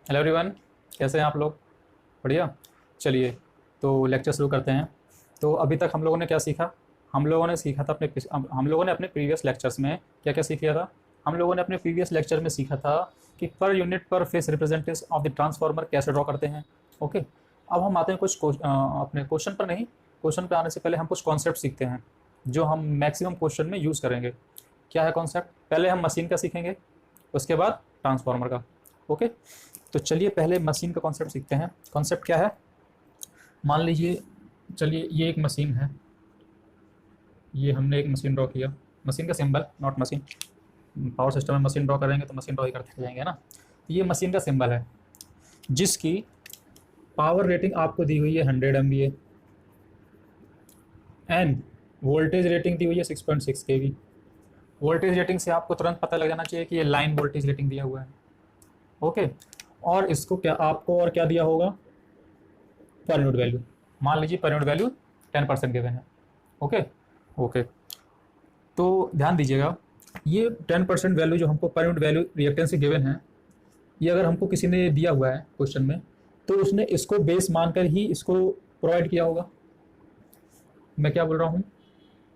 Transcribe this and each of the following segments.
Hello everyone, कैसे हैं आप लोग? बढ़िया। चलिए, तो लेक्चर शुरू करते हैं। तो अभी तक हम लोगों ने क्या सीखा? हम लोगों ने सीखा था हम लोगों ने अपने प्रीवियस लेक्चर्स में क्या क्या सीख लिया था? हम लोगों ने अपने प्रीवियस लेक्चर में सीखा था कि पर यूनिट पर face representation of the transformer कैसे ड्रॉ करते हैं। ओके। अब हम आते हैं अपने क्वेश्चन पर। नहीं, क्वेश्चन पर आने से पहले हम कुछ कॉन्सेप्ट सीखते हैं जो हम मैक्सिमम क्वेश्चन में यूज़ करेंगे। क्या है कॉन्सेप्ट? पहले हम मशीन का सीखेंगे, उसके बाद ट्रांसफार्मर का। ओके। तो चलिए पहले मशीन का कॉन्सेप्ट सीखते हैं। कॉन्सेप्ट क्या है? मान लीजिए, चलिए ये एक मशीन है। ये हमने एक मशीन ड्रॉ किया। मशीन का symbol, not machine. Power system में मशीन ड्रॉ करेंगे तो मशीन ड्रॉ ही करते जाएंगे ना। तो ये मशीन का सिंबल है जिसकी पावर रेटिंग आपको दी हुई है 100 MVA एंड वोल्टेज रेटिंग दी हुई है 6.6 kV। वोल्टेज रेटिंग से आपको तुरंत पता लग जाना चाहिए कि ये लाइन वोल्टेज रेटिंग दिया हुआ है। ओके। और इसको क्या आपको और क्या दिया होगा? पर यूनिट वैल्यू। मान लीजिए पर यूनिट वैल्यू 10% गिवन है। ओके। ओके। तो ध्यान दीजिएगा, ये 10% वैल्यू जो हमको पर यूनिट वैल्यू रिएक्टेंस से गिवन है, ये अगर हमको किसी ने दिया हुआ है क्वेश्चन में, तो उसने इसको बेस मानकर ही इसको प्रोवाइड किया होगा। मैं क्या बोल रहा हूँ,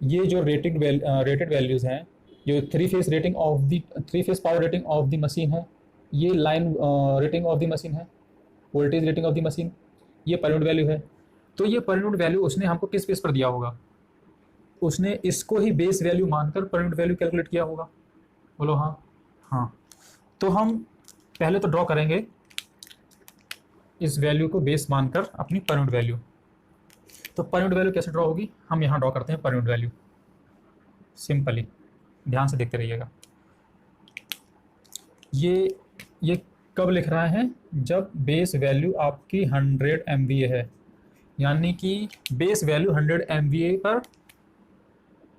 ये जो रेटेड वैल्यूज़ हैं, जो three phase power rating of the machine है, ये line rating of the machine है, voltage rating of the machine, ये पर यूनिट वैल्यू है। तो ये पर यूनिट वैल्यू उसने हमको किस बेस पर दिया होगा? उसने इसको ही बेस वैल्यू मानकर पर यूनिट वैल्यू कैलकुलेट किया होगा। बोलो हाँ। हाँ। तो हम पहले तो ड्रॉ करेंगे इस वैल्यू को बेस मानकर अपनी पर यूनिट वैल्यू। तो पर यूनिट वैल्यू कैसे ड्रॉ होगी? हम यहाँ ड्रॉ करते हैं पर यूनिट वैल्यू सिंपली। ध्यान से देखते रहिएगा। ये कब लिख रहा है? जब बेस वैल्यू आपकी 100 MVA है, यानी कि बेस वैल्यू 100 MVA पर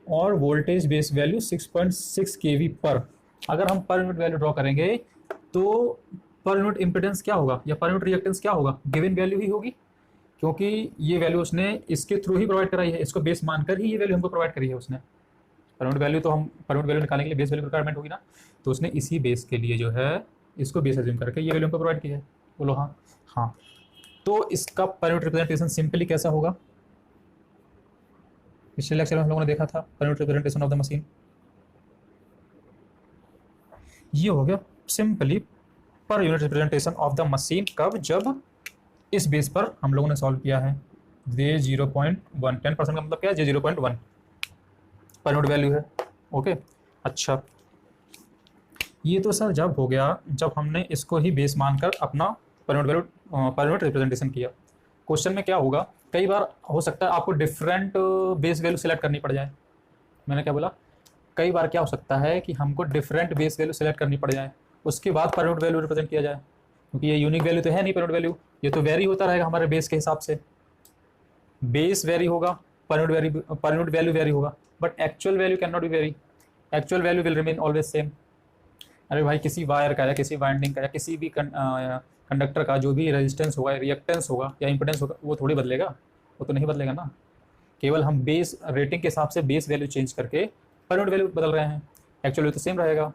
और वोल्टेज बेस वैल्यू 6.6 kV पर। अगर हम पर यूनिट वैल्यू ड्रॉ करेंगे तो पर यूनिट इम्पिडेंस क्या होगा या पर यूनिट रिएक्टेंस क्या होगा? गिवन वैल्यू ही होगी, क्योंकि ये वैल्यू उसने इसके थ्रू ही प्रोवाइड कराई है। इसको बेस मानकर ही ये वैल्यू हमको प्रोवाइड करी है उसने। पर यूनिट वैल्यू तो हम पर यूनिट वैल्यू निकालने के लिए बेस वैल्यू रिक्वायरमेंट होगी ना, तो उसने इसी बेस के लिए जो है इसको बेस एज्यूम करके ये वैल्यू हमको प्रोवाइड की है। बोलो हाँ। हाँ। तो इसका पर यूनिट रिप्रेजेंटेशन सिंपली कैसा होगा? पिछले लेक्चर में हम लोगों ने देखा था per unit representation of the machine. ये हो गया simply per unit representation of the machine. कब? जब इस बेस पर हम लोगों ने सॉल्व किया है। जे 0.1, 10% का मतलब क्या है? जे 0.1 पर यूनिट वैल्यू है। ओके। अच्छा, ये तो सर जब हो गया जब हमने इसको ही बेस मानकर अपना पर यूनिट रिप्रेजेंटेशन किया। क्वेश्चन में क्या होगा, कई बार हो सकता है आपको डिफरेंट बेस वैल्यू सेलेक्ट करनी पड़ जाए। मैंने क्या बोला? कई बार क्या हो सकता है कि हमको डिफरेंट बेस वैल्यू सेलेक्ट करनी पड़ जाए, उसके बाद पर यूनिट वैल्यू रिप्रेजेंट किया जाए, क्योंकि ये यूनिक वैल्यू तो है नहीं पर यूनिट वैल्यू। ये तो वेरी होता रहेगा हमारे बेस के हिसाब से। बेस वेरी होगा, पर यूनिट वैल्यू वेरी होगा, but actual value can not be very. Actual value will remain always same. अरे भाई, किसी वायर का या किसी वाइंडिंग का या किसी भी कंडक्टर का जो भी रेजिस्टेंस होगा, रिएक्टेंस होगा या इंपेडेंस होगा, वो थोड़ी बदलेगा। वो तो नहीं बदलेगा ना। केवल हम बेस रेटिंग के हिसाब से बेस वैल्यू चेंज करके पर यूनिट वैल्यू बदल रहे हैं। एक्चुअल वैल्यू तो सेम रहेगा।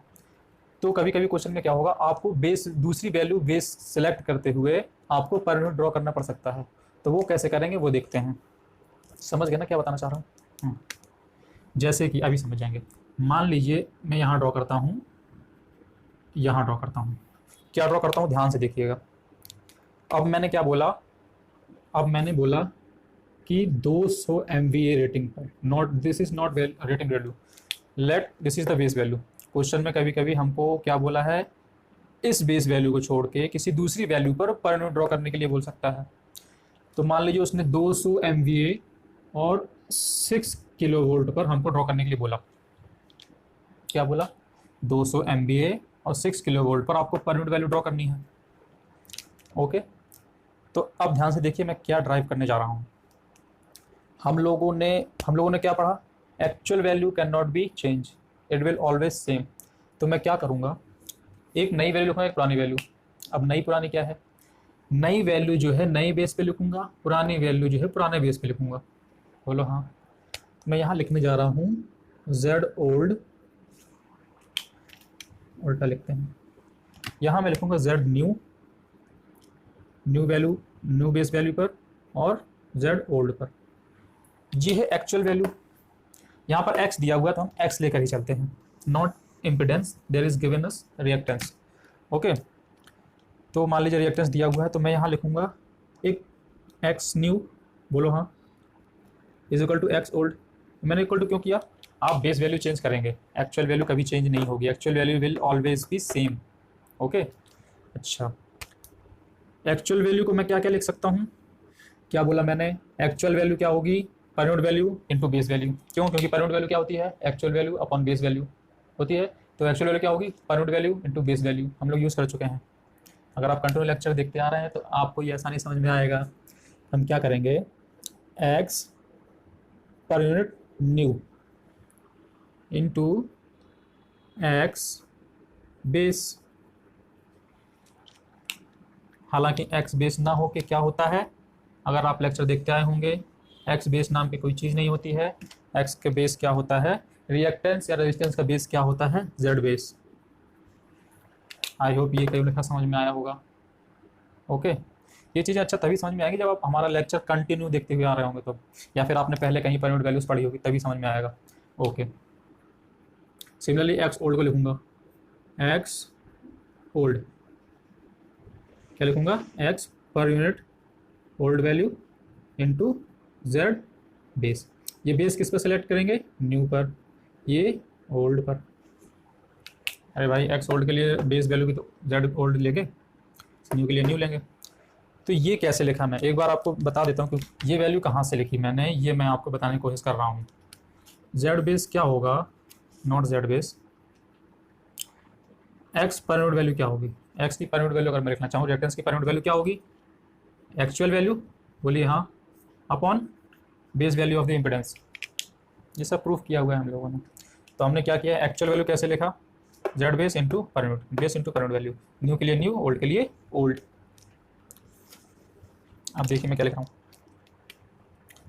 तो कभी कभी क्वेश्चन में क्या होगा, आपको बेस दूसरी वैल्यू बेस सेलेक्ट करते हुए आपको पर यूनिट ड्रॉ करना पड़ सकता है। तो वो कैसे करेंगे वो देखते हैं। समझ गए ना क्या बताना चाह रहा हूँ? जैसे कि अभी समझ जाएंगे। मान लीजिए मैं यहाँ ड्रॉ करता हूँ, यहाँ ड्रॉ करता हूँ। क्या ड्रॉ करता हूँ? ध्यान से देखिएगा। अब मैंने क्या बोला? अब मैंने बोला कि 200 MVA रेटिंग पर, not this is not rating value, let this is the base value. Question में कभी कभी हमको क्या बोला है, इस बेस वैल्यू को छोड़ के किसी दूसरी वैल्यू पर यूनिट ड्रॉ करने के लिए बोल सकता है। तो मान लीजिए उसने 200 MVA और 6 किलोवोल्ट पर हमको ड्रॉ करने के लिए बोला। क्या बोला? 200 MVA और 6 किलोवोल्ट पर आपको पर यूनिट वैल्यू ड्रॉ करनी है। ओके। तो अब ध्यान से देखिए मैं क्या ड्राइव करने जा रहा हूँ। हम लोगों ने क्या पढ़ा? Actual value can not be change, it will always same. तो मैं क्या करूँगा, एक नई वैल्यू लिखूँगा, एक पुरानी वैल्यू। अब नई पुरानी क्या है? नई वैल्यू जो है नई बेस पे लिखूँगा, पुरानी वैल्यू जो है पुराने बेस पे लिखूँगा। बोलो हाँ। तो मैं यहाँ लिखने जा रहा हूँ जेड ओल्ड, उल्टा लिखते हैं। यहाँ मैं लिखूँगा Z new new base value पर और z ओल्ड पर। ये है एक्चुअल वैल्यू। यहाँ पर x दिया हुआ तो हम x लेकर ही चलते हैं। Not impedance, there is given us reactance. Okay, तो मान लीजिए रिएक्टेंस दिया हुआ है तो मैं यहाँ लिखूंगा एक x न्यू, बोलो हाँ, is equal to x old. मैंने इक्वल टू क्यों किया? आप बेस वैल्यू चेंज करेंगे, एक्चुअल वैल्यू कभी चेंज नहीं होगी, actual value will always be same. Okay, अच्छा, एक्चुअल वैल्यू को मैं क्या क्या लिख सकता हूँ? क्या बोला मैंने? एक्चुअल वैल्यू क्या होगी? पर unit value into base value. क्यों? क्योंकि पर यूनिट वैल्यू क्या होती है? Actual value upon base value होती है। तो एक्चुअल वैल्यू क्या होगी? पर unit value into base value. हम लोग यूज़ कर चुके हैं। अगर आप कंटिन्यू लेक्चर देखते आ रहे हैं तो आपको ये आसानी समझ में आएगा। हम क्या करेंगे? X per unit new into x base. हालांकि एक्स बेस ना हो के क्या होता है, अगर आप लेक्चर देखते आए होंगे, एक्स बेस नाम की कोई चीज़ नहीं होती है। एक्स के बेस क्या होता है? रिएक्टेंस या रेजिस्टेंस का बेस क्या होता है? Z base. आई होप ये कई लिखा समझ में आया होगा। ओके, ये चीज़ें अच्छा तभी समझ में आएगी जब आप हमारा लेक्चर कंटिन्यू देखते हुए आ रहे होंगे तो, या फिर आपने पहले कहीं पर यूनिट वैल्यूज पढ़ी होगी तभी समझ में आएगा। ओके, सिमिलरली एक्स ओल्ड को लिखूंगा, एक्स ओल्ड क्या लिखूंगा? X per unit old value into Z base. ये बेस किस पर सेलेक्ट करेंगे? न्यू पर, ये ओल्ड पर। अरे भाई, एक्स ओल्ड के लिए बेस वैल्यू भी तो जेड ओल्ड लेंगे, न्यू के लिए न्यू लेंगे। तो ये कैसे लिखा मैं एक बार आपको बता देता हूँ कि ये वैल्यू कहाँ से लिखी मैंने, ये मैं आपको बताने की कोशिश कर रहा हूँ। जेड बेस क्या होगा? Not Z base, x per unit value क्या होगी? एक्स की पर यूनिट वैल्यू अगर मैं लिखना चाहूँ, रिएक्टेंस की पर यूनिट वैल्यू क्या होगी? एक्चुअल वैल्यू, बोलिए हाँ, upon base value of the impedance. ये सब प्रूफ किया हुआ है हम लोगों ने। तो हमने क्या किया? एक्चुअल वैल्यू कैसे लिखा? Z base into per unit, base into पर यूनिट वैल्यू, न्यू के लिए न्यू, ओल्ड के लिए ओल्ड। अब देखिए मैं क्या लिख रहा हूँ।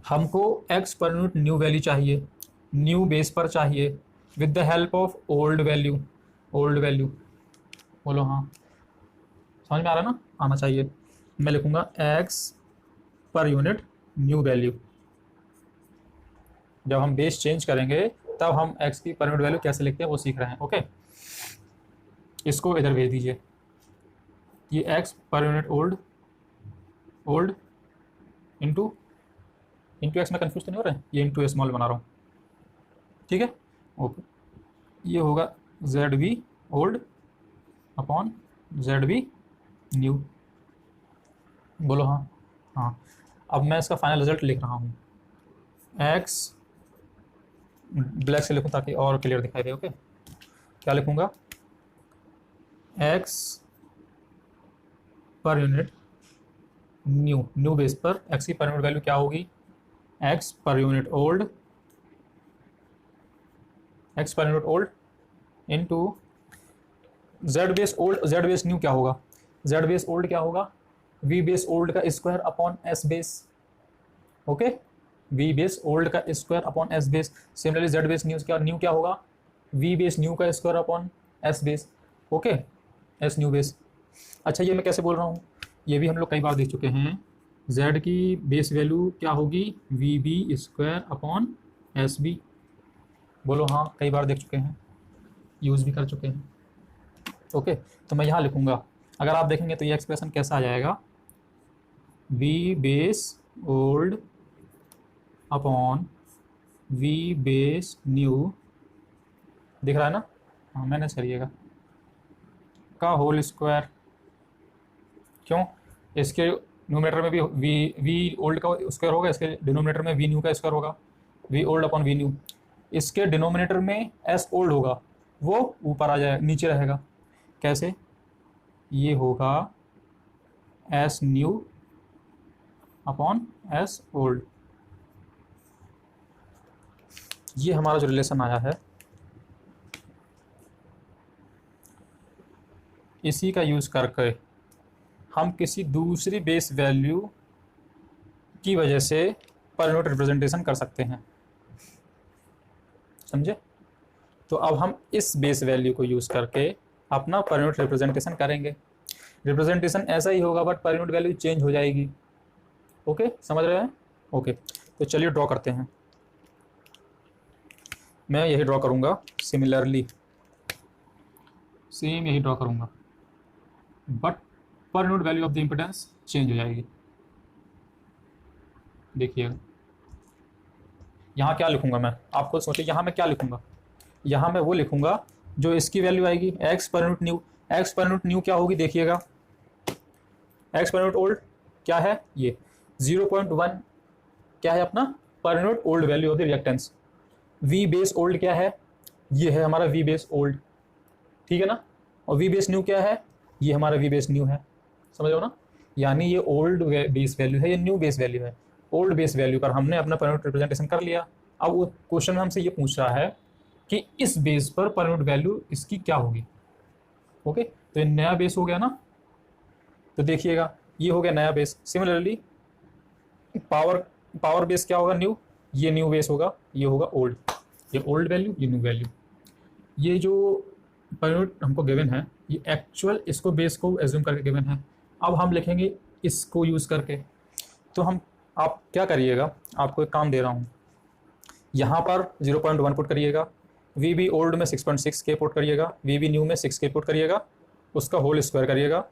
हमको x per unit new value चाहिए, न्यू बेस पर चाहिए, with the help of old value. Old value, बोलो हाँ, समझ में आ रहा है ना? आना चाहिए। मैं लिखूंगा x per unit new value. जब हम बेस चेंज करेंगे तब हम एक्स की पर यूनिट वैल्यू कैसे लिखते हैं वो सीख रहे हैं। ओके, इसको इधर भेज दीजिए। ये x per unit old into x में कन्फ्यूज तो नहीं हो रहा है? ये इंटू स्मॉल बना रहा हूँ, ठीक है? ओके, ये होगा Z V old upon Z V new. बोलो हाँ। हाँ, अब मैं इसका फाइनल रिजल्ट लिख रहा हूँ। एक्स ब्लैक से लिखूँ ताकि और क्लियर दिखाई दे। ओके, क्या लिखूँगा? X per unit new base पर, एक्स की पर यूनिट वैल्यू क्या होगी? X per unit old, X per unit old into Z base old. Z base new क्या होगा? जेड बेस ओल्ड क्या होगा? वी बेस ओल्ड का square upon S base. Okay, V base old का square upon S base. Similarly Z base new क्या होगा? V base new का square upon S base. Okay, S new base. अच्छा, ये मैं कैसे बोल रहा हूँ? ये भी हम लोग कई बार देख चुके हैं। जेड की बेस वैल्यू क्या होगी? V B square upon S B. बोलो हाँ, कई बार देख चुके हैं, यूज़ भी कर चुके हैं। ओके, तो मैं यहाँ लिखूँगा, अगर आप देखेंगे तो ये एक्सप्रेशन कैसा आ जाएगा? We base old upon we base new, दिख रहा है ना? हाँ, मैनेज करिएगा, का होल स्क्वायर। क्यों? इसके न्यूमरेटर में भी वी ओल्ड का स्क्वायर होगा, इसके डिनोमिनेटर में वी न्यू का स्क्वायर होगा, V old upon V new. इसके डिनोमिनेटर में एस ओल्ड होगा, वो ऊपर आ जाएगा, नीचे रहेगा। कैसे? ये होगा S new upon S old. ये हमारा जो रिलेशन आया है, इसी का यूज़ करके हम किसी दूसरी बेस वैल्यू की वजह से पर यूनिट रिप्रेजेंटेशन कर सकते हैं। समझे? तो अब हम इस बेस वैल्यू को यूज़ करके अपना पर यूनिट रिप्रेजेंटेशन करेंगे। रिप्रेजेंटेशन ऐसा ही होगा बट पर यूनिट वैल्यू चेंज हो जाएगी। ओके, समझ रहे हैं? ओके, तो चलिए ड्रॉ करते हैं। मैं यही ड्रॉ करूंगा, सिमिलरली सेम यही ड्रॉ करूंगा, बट पर unit value of the impedance change हो जाएगी। देखिएगा यहाँ क्या लिखूंगा मैं, आपको सोचिए यहाँ मैं क्या लिखूंगा। यहाँ मैं वो लिखूंगा जो इसकी वैल्यू आएगी x per unit new. X per unit new क्या होगी, देखिएगा एक्स पर यूनिट ओल्ड क्या है, ये 0.1 क्या है अपना पर unit old value of the reactance. We base old क्या है, ये है हमारा वी बेस ओल्ड, ठीक है ना। और वी बेस न्यू क्या है, ये हमारा वी बेस न्यू है, समझ लो ना। यानी ये ओल्ड बेस वैल्यू है, ये न्यू बेस वैल्यू है। ओल्ड बेस वैल्यू पर हमने अपना पर यूनिट रिप्रेजेंटेशन कर लिया। अब वो क्वेश्चन में हमसे ये पूछ रहा है कि इस बेस पर यूनिट वैल्यू इसकी क्या होगी। ओके, तो ये नया बेस हो गया ना, तो देखिएगा ये हो गया नया बेस। सिमिलरली पावर बेस क्या होगा, न्यू, ये न्यू बेस होगा, ये होगा ओल्ड, ये ओल्ड वैल्यू, ये न्यू वैल्यू। ये जो पर यूनिट हमको गिवन है ये एक्चुअल इसको बेस को एज्यूम करके गिवन है। अब हम लिखेंगे इसको यूज़ करके। तो हम, आप क्या करिएगा, आपको एक काम दे रहा हूँ, यहाँ पर 0.1 पुट करिएगा, वी बी ओल्ड में 6.6 के पुट करिएगा, वी बी न्यू में 6 के पुट करिएगा, उसका होल स्क्वायर करिएगा,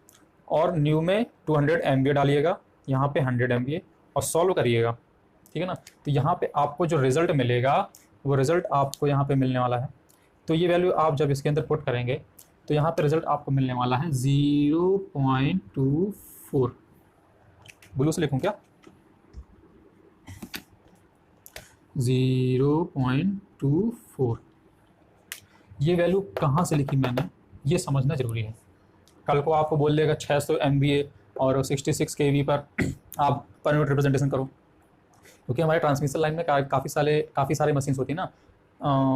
और न्यू में 200 MVA डालिएगा, यहाँ पे 100 MVA, और सॉल्व करिएगा, ठीक है ना। तो यहाँ पे आपको जो रिजल्ट मिलेगा वो रिजल्ट आपको यहाँ पे मिलने वाला है। तो ये वैल्यू आप जब इसके अंदर पुट करेंगे तो यहाँ पे रिजल्ट आपको मिलने वाला है 0.24। ब्लू से लिखूँ क्या, 0.24। ये वैल्यू कहाँ से लिखी मैंने, ये समझना ज़रूरी है। कल को आपको बोल देगा 600 MVA और 66 kV पर आप पर यूनिट रिप्रेजेंटेशन करो, क्योंकि हमारे ट्रांसमिशन लाइन में काफ़ी सारे मशीन्स होती है ना।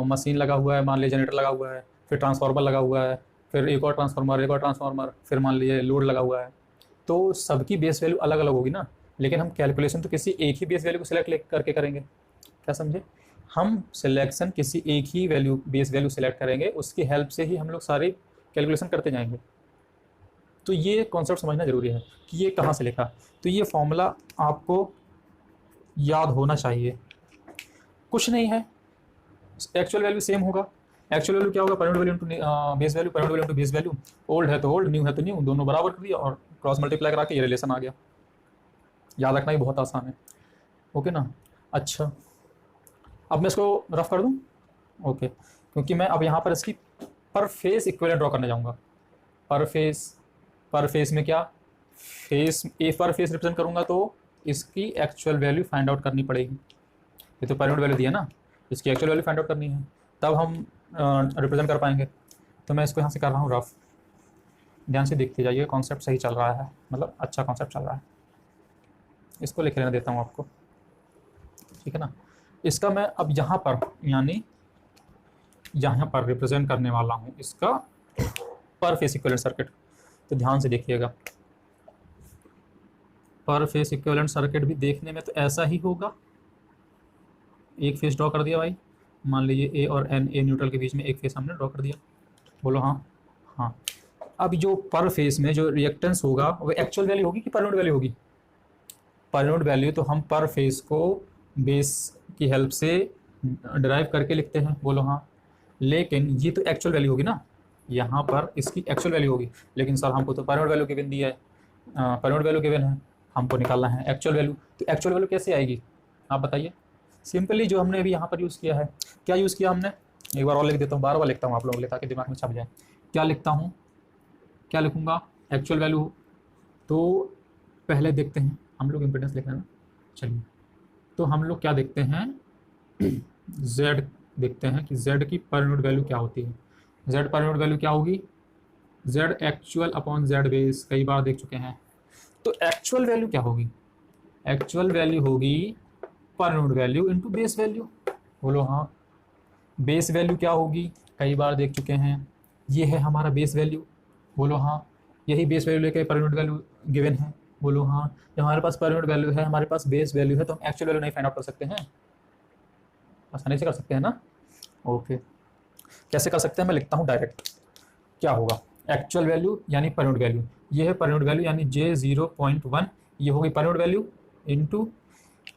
मशीन लगा हुआ है, मान लीजिए जनरेटर लगा हुआ है, फिर ट्रांसफार्मर लगा हुआ है, फिर एक और ट्रांसफार्मर, फिर मान लीजिए लोड लगा हुआ है। तो सबकी बेस वैल्यू अलग अलग होगी ना, लेकिन हम कैलकुलेशन तो किसी एक ही बेस वैल्यू को सिलेक्ट करके करेंगे। क्या समझे, हम सिलेक्शन किसी एक ही वैल्यू बेस वैल्यू सिलेक्ट करेंगे, उसकी हेल्प से ही हम लोग सारी कैलकुलेशन करते जाएंगे। तो ये कॉन्सेप्ट समझना ज़रूरी है कि ये कहाँ से लिखा। तो ये फॉर्मूला आपको याद होना चाहिए, कुछ नहीं है, एक्चुअल वैल्यू सेम होगा। एक्चुअल वैल्यू क्या होगा, पर unit value into base value, पर unit value into base value. Old है तो ओल्ड, न्यू है तो न्यू, दोनों बराबर कर दिया और क्रॉस मल्टीप्लाई करा के ये रिलेशन आ गया। याद रखना ही बहुत आसान है, ओके ना। अच्छा, अब मैं इसको रफ कर दूं, ओके, क्योंकि मैं अब यहाँ पर इसकी पर फेस इक्विवेलेंट ड्रॉ करने जाऊँगा। पर फेस में क्या, फेस ए पर फेस रिप्रेजेंट करूँगा तो इसकी एक्चुअल वैल्यू फाइंड आउट करनी पड़ेगी। ये तो पर यूनिट वैल्यू दिया ना, इसकी एक्चुअल वैल्यू फाइंड आउट करनी है, तब हम रिप्रेजेंट कर पाएंगे। तो मैं इसको यहाँ से कर रहा हूँ रफ, ध्यान से देखते जाइए, कॉन्सेप्ट सही चल रहा है, मतलब अच्छा कॉन्सेप्ट चल रहा है। इसको लिख लेने देता हूँ आपको, ठीक है ना। इसका मैं अब यहाँ पर, यानी यहाँ पर रिप्रेजेंट करने वाला हूँ इसका पर फेस इक्विवेलेंट सर्किट। तो ध्यान से देखिएगा, पर फेस इक्विवेलेंट सर्किट भी देखने में तो ऐसा ही होगा। एक फेस ड्रॉ कर दिया भाई, मान लीजिए ए और एन, ए न्यूट्रल के बीच में एक फेस हमने ड्रॉ कर दिया, बोलो हाँ। हाँ, अब जो पर फेस में जो रिएक्टेंस होगा वो एक्चुअल वैल्यू होगी कि पर यूनिट वैल्यू होगी, पर यूनिट वैल्यू। तो हम पर फेस को बेस की हेल्प से डिराइव करके लिखते हैं, बोलो हाँ। लेकिन ये तो एक्चुअल वैल्यू होगी ना, यहाँ पर इसकी एक्चुअल वैल्यू होगी, लेकिन सर हमको तो पर यूनिट वैल्यू गिवन दी है, पर यूनिट वैल्यू गिवन है, हमको निकालना है एक्चुअल वैल्यू। तो एक्चुअल वैल्यू कैसे आएगी आप बताइए। सिंपली जो हमने अभी यहाँ पर यूज़ किया है, क्या यूज़ किया हमने, एक बार और लिख देता हूँ, बार बार लिखता हूँ आप लोगों के लिए ताकि दिमाग में छप जाए। क्या लिखता हूँ, क्या लिखूँगा, एक्चुअल वैल्यू। तो पहले देखते हैं, हम लोग इम्पीडेंस लिख रहे हैं ना, चलिए। तो हम लोग क्या देखते हैं, Z देखते हैं कि Z की पर यूनिट वैल्यू क्या होती है। Z पर यूनिट वैल्यू क्या होगी, Z actual upon Z base, कई बार देख चुके हैं। तो एक्चुअल वैल्यू क्या होगी, एक्चुअल वैल्यू होगी पर unit value into base value, बोलो हाँ। बेस वैल्यू क्या होगी, कई बार देख चुके हैं, ये है हमारा बेस वैल्यू, बोलो हाँ। यही बेस वैल्यू लेके पर यूनिट वैल्यू गिवन है, बोलो हाँ। जब हमारे पास पर यूनिट वैल्यू है, हमारे पास बेस वैल्यू है, तो हम एक्चुअल वैल्यू नहीं फाइंड आउट कर सकते हैं, आसानी से कर सकते हैं ना। ओके, कैसे कर सकते हैं, मैं लिखता हूँ डायरेक्ट। क्या होगा, एक्चुअल वैल्यू यानी पर यूनिट वैल्यू, ये है पर यूनिट वैल्यू यानी J0.1, ये होगी पर unit value into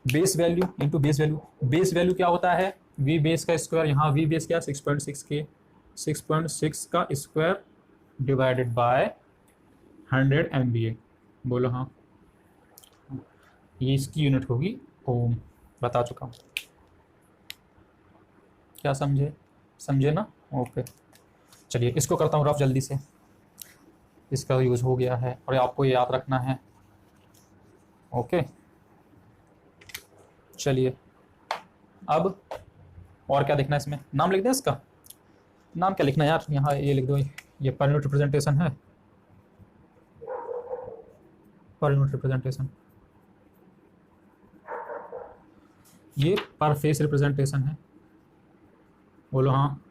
base value into base value. Base value क्या होता है, वी बेस का स्क्वायर, यहाँ वी बेस क्या 6.6 के 6.6 का स्क्वायर डिवाइडेड बाय 100 MVA। बोलो हाँ, ये इसकी यूनिट होगी ओम, बता चुका हूँ। क्या समझे, समझे ना? ओके चलिए इसको करता हूँ रफ जल्दी से, इसका यूज़ हो गया है और आपको ये याद रखना है। ओके चलिए अब और क्या लिखना है इसमें, नाम लिख दें इसका, नाम क्या लिखना है यार, यहाँ ये लिख दो, ये पर यूनिट रिप्रेजेंटेशन है, पर यूनिट रिप्रेजेंटेशन, ये पर फेस रिप्रेजेंटेशन है। बोलो हाँ,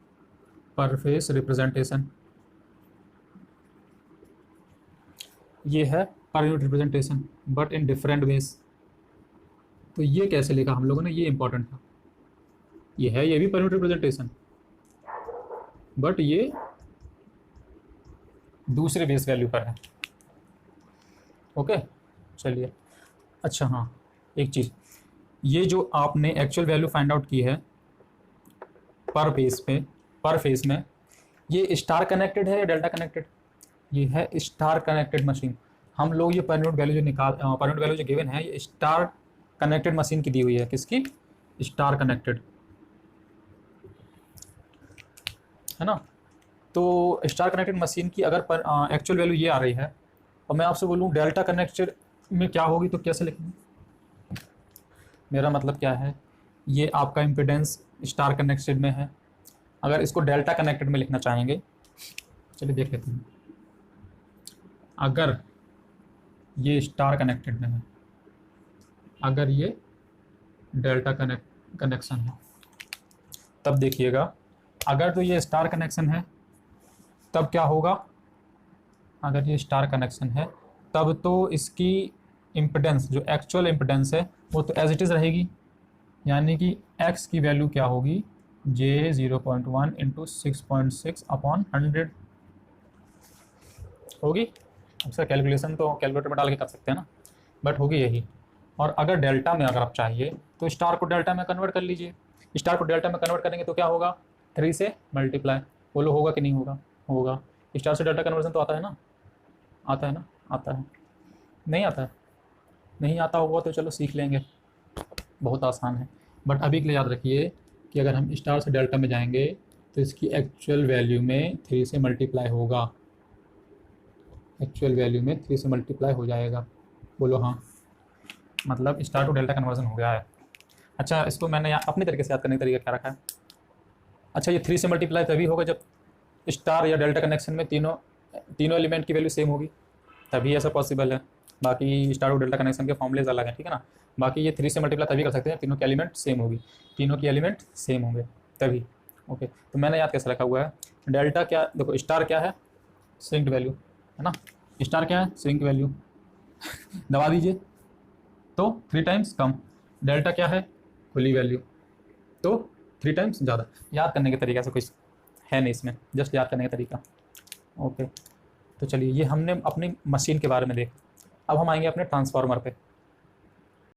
पर फेस रिप्रेजेंटेशन, ये है per unit representation but in different ways. तो ये कैसे लिखा हम लोगों ने, ये इंपॉर्टेंट था, ये है ये भी पर यूनिट रिप्रेजेंटेशन बट ये दूसरे बेस वैल्यू पर है। ओके चलिए, अच्छा हाँ एक चीज़, ये जो आपने एक्चुअल वैल्यू फाइंड आउट की है पर बेस पे, पर फेस में, ये स्टार कनेक्टेड है या डेल्टा कनेक्टेड? ये है स्टार कनेक्टेड मशीन। हम लोग ये पर यूनिट वैल्यू जो निकाल, पर यूनिट वैल्यू जो गिवन है ये स्टार कनेक्टेड मशीन की दी हुई है। किसकी? स्टार कनेक्टेड, है ना। तो स्टार कनेक्टेड मशीन की अगर एक्चुअल वैल्यू ये आ रही है और मैं आपसे बोलूँ डेल्टा कनेक्टेड में क्या होगी, तो कैसे लिखेंगे? मेरा मतलब क्या है, ये आपका इम्पिडेंस स्टार कनेक्टेड में है, अगर इसको डेल्टा कनेक्टेड में लिखना चाहेंगे, चलिए देख लेते हैं। अगर ये स्टार कनेक्टेड में है, अगर ये डेल्टा कनेक्शन है, तब देखिएगा, अगर तो ये स्टार कनेक्शन है तब क्या होगा, अगर ये स्टार कनेक्शन है तब तो इसकी इम्पिडेंस, जो एक्चुअल इम्पिडेंस है वो तो एज इट इज़ रहेगी, यानी कि x की वैल्यू क्या होगी, J0.1 इंटू 6.6 अपॉन 100 होगी। अक्सर कैलकुलेशन तो कैलकुलेटर में डाल के कर सकते हैं ना, बट होगी यही। और अगर डेल्टा में अगर आप चाहिए तो स्टार को डेल्टा में कन्वर्ट कर लीजिए, स्टार को डेल्टा में कन्वर्ट करेंगे तो क्या होगा, 3 से मल्टीप्लाई। बोलो होगा कि नहीं होगा? होगा। स्टार से डेल्टा कन्वर्जन तो आता है ना, आता है ना, आता है, नहीं आता है? नहीं आता होगा तो चलो सीख लेंगे, बहुत आसान है। बट अभी के लिए याद रखिए कि अगर हम स्टार से डेल्टा में जाएंगे तो इसकी एक्चुअल वैल्यू में 3 से मल्टीप्लाई होगा, एक्चुअल वैल्यू में 3 से मल्टीप्लाई हो जाएगा। बोलो हाँ, मतलब स्टार टू डेल्टा कन्वर्जन हो गया है। अच्छा इसको मैंने अपने तरीके से याद करने का तरीका क्या रखा है, अच्छा ये 3 से मल्टीप्लाई तभी होगा जब स्टार या डेल्टा कनेक्शन में तीनों एलिमेंट की वैल्यू सेम होगी, तभी ऐसा पॉसिबल है। बाकी स्टार और डेल्टा कनेक्शन के फॉर्मूलेज अलग हैं, ठीक है ना। बाकी ये 3 से मल्टीप्लाई तभी कर सकते हैं तीनों के एलिमेंट सेम होगी, तीनों की एलिमेंट सेम होंगे तभी। ओके तो मैंने याद कैसे रखा हुआ है, डेल्टा क्या, देखो स्टार क्या है, सिंक्ड वैल्यू है ना, स्टार क्या है, सिंक वैल्यू दबा दीजिए तो 3 टाइम्स कम, डेल्टा क्या है, खुली वैल्यू तो 3 टाइम्स ज़्यादा। याद करने के तरीका से कुछ है नहीं इसमें, जस्ट याद करने का तरीका। ओके तो चलिए ये हमने अपनी मशीन के बारे में देखा, अब हम आएंगे अपने ट्रांसफार्मर पे।